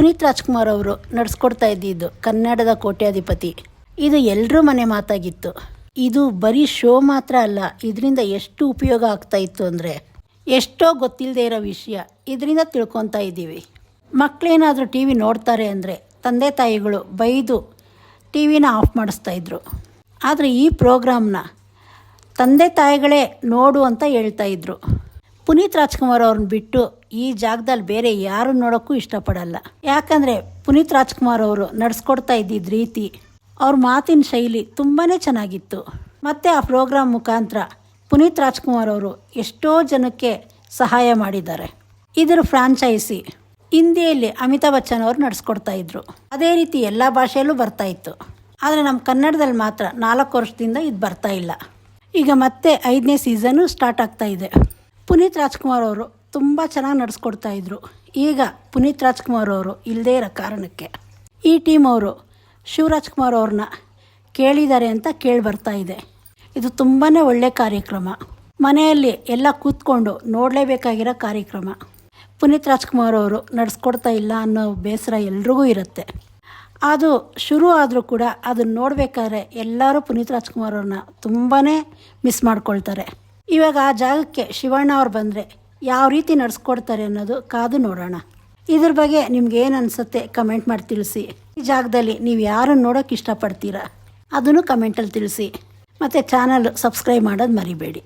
ಪುನೀತ್ ರಾಜ್ಕುಮಾರ್ ಅವರು ನಡೆಸ್ಕೊಡ್ತಾ ಇದ್ದಿದ್ದು ಕನ್ನಡದ ಕೋಟ್ಯಾಧಿಪತಿ. ಇದು ಎಲ್ಲರೂ ಮನೆ ಮಾತಾಗಿತ್ತು. ಇದು ಬರೀ ಶೋ ಮಾತ್ರ ಅಲ್ಲ, ಇದರಿಂದ ಎಷ್ಟು ಉಪಯೋಗ ಆಗ್ತಾ ಇತ್ತು ಅಂದರೆ ಎಷ್ಟೋ ಗೊತ್ತಿಲ್ಲದೆ ಇರೋ ವಿಷಯ ಇದರಿಂದ ತಿಳ್ಕೊತಾ ಇದ್ದೀವಿ. ಮಕ್ಕಳೇನಾದರೂ ಟಿ ವಿ ನೋಡ್ತಾರೆ ಅಂದರೆ ತಂದೆ ತಾಯಿಗಳು ಬೈದು ಟಿ ವಿನ ಆಫ್ ಮಾಡಿಸ್ತಾಯಿದ್ರು. ಆದರೆ ಈ ಪ್ರೋಗ್ರಾಮ್ನ ತಂದೆ ತಾಯಿಗಳೇ ನೋಡು ಅಂತ ಹೇಳ್ತಾಯಿದ್ರು. ಪುನೀತ್ ರಾಜ್ಕುಮಾರ್ ಅವ್ರನ್ನ ಬಿಟ್ಟು ಈ ಜಾಗದಲ್ಲಿ ಬೇರೆ ಯಾರು ನೋಡೋಕ್ಕೂ ಇಷ್ಟಪಡಲ್ಲ. ಯಾಕಂದರೆ ಪುನೀತ್ ರಾಜ್ಕುಮಾರ್ ಅವರು ನಡೆಸ್ಕೊಡ್ತಾ ಇದ್ದಿದ್ದ ರೀತಿ, ಅವ್ರ ಮಾತಿನ ಶೈಲಿ ತುಂಬಾ ಚೆನ್ನಾಗಿತ್ತು. ಮತ್ತು ಆ ಪ್ರೋಗ್ರಾಮ್ ಮುಖಾಂತರ ಪುನೀತ್ ರಾಜ್ಕುಮಾರ್ ಅವರು ಎಷ್ಟೋ ಜನಕ್ಕೆ ಸಹಾಯ ಮಾಡಿದ್ದಾರೆ. ಇದರ ಫ್ರಾಂಚೈಸಿ ಹಿಂದಿಯಲ್ಲಿ ಅಮಿತಾಬ್ ಬಚ್ಚನ್ ಅವರು ನಡೆಸ್ಕೊಡ್ತಾ ಇದ್ರು. ಅದೇ ರೀತಿ ಎಲ್ಲ ಭಾಷೆಯಲ್ಲೂ ಬರ್ತಾಯಿತ್ತು. ಆದರೆ ನಮ್ಮ ಕನ್ನಡದಲ್ಲಿ ಮಾತ್ರ 4 ವರ್ಷದಿಂದ ಇದು ಬರ್ತಾ ಇಲ್ಲ. ಈಗ ಮತ್ತೆ 5ನೇ ಸೀಸನ್ನು ಸ್ಟಾರ್ಟ್ ಆಗ್ತಾ ಇದೆ. ಪುನೀತ್ ರಾಜ್ಕುಮಾರ್ ಅವರು ತುಂಬ ಚೆನ್ನಾಗಿ ನಡೆಸ್ಕೊಡ್ತಾಯಿದ್ರು. ಈಗ ಪುನೀತ್ ರಾಜ್ಕುಮಾರ್ ಅವರು ಇಲ್ಲದೇ ಇರೋ ಕಾರಣಕ್ಕೆ ಈ ಟೀಮ್ ಅವರು ಶಿವರಾಜ್ಕುಮಾರ್ ಅವ್ರನ್ನ ಕೇಳಿದ್ದಾರೆ ಅಂತ ಕೇಳಿ ಬರ್ತಾ ಇದೆ. ಇದು ತುಂಬಾ ಒಳ್ಳೆಯ ಕಾರ್ಯಕ್ರಮ. ಮನೆಯಲ್ಲಿ ಎಲ್ಲ ಕೂತ್ಕೊಂಡು ನೋಡಲೇಬೇಕಾಗಿರೋ ಕಾರ್ಯಕ್ರಮ. ಪುನೀತ್ ರಾಜ್ಕುಮಾರ್ ಅವರು ನಡೆಸ್ಕೊಡ್ತಾ ಇಲ್ಲ ಅನ್ನೋ ಬೇಸರ ಎಲ್ರಿಗೂ ಇರುತ್ತೆ. ಅದು ಶುರು ಆದರೂ ಕೂಡ ಅದನ್ನು ನೋಡಬೇಕಾದ್ರೆ ಎಲ್ಲರೂ ಪುನೀತ್ ರಾಜ್ಕುಮಾರ್ ಅವ್ರನ್ನ ತುಂಬಾ ಮಿಸ್ ಮಾಡ್ಕೊಳ್ತಾರೆ. ಇವಾಗ ಆ ಜಾಗಕ್ಕೆ ಶಿವಣ್ಣ ಅವ್ರು ಬಂದರೆ ಯಾವ ರೀತಿ ನಡೆಸ್ಕೊಡ್ತಾರೆ ಅನ್ನೋದು ಕಾದು ನೋಡೋಣ. ಇದ್ರ ಬಗ್ಗೆ ನಿಮ್ಗೆ ಏನು ಅನಿಸುತ್ತೆ ಕಮೆಂಟ್ ಮಾಡಿ ತಿಳಿಸಿ. ಈ ಜಾಗದಲ್ಲಿ ನೀವು ಯಾರನ್ನು ನೋಡೋಕ್ಕೆ ಇಷ್ಟಪಡ್ತೀರಾ ಅದನ್ನು ಕಮೆಂಟಲ್ಲಿ ತಿಳಿಸಿ. ಮತ್ತು ಚಾನಲ್ ಸಬ್ಸ್ಕ್ರೈಬ್ ಮಾಡೋದು ಮರಿಬೇಡಿ.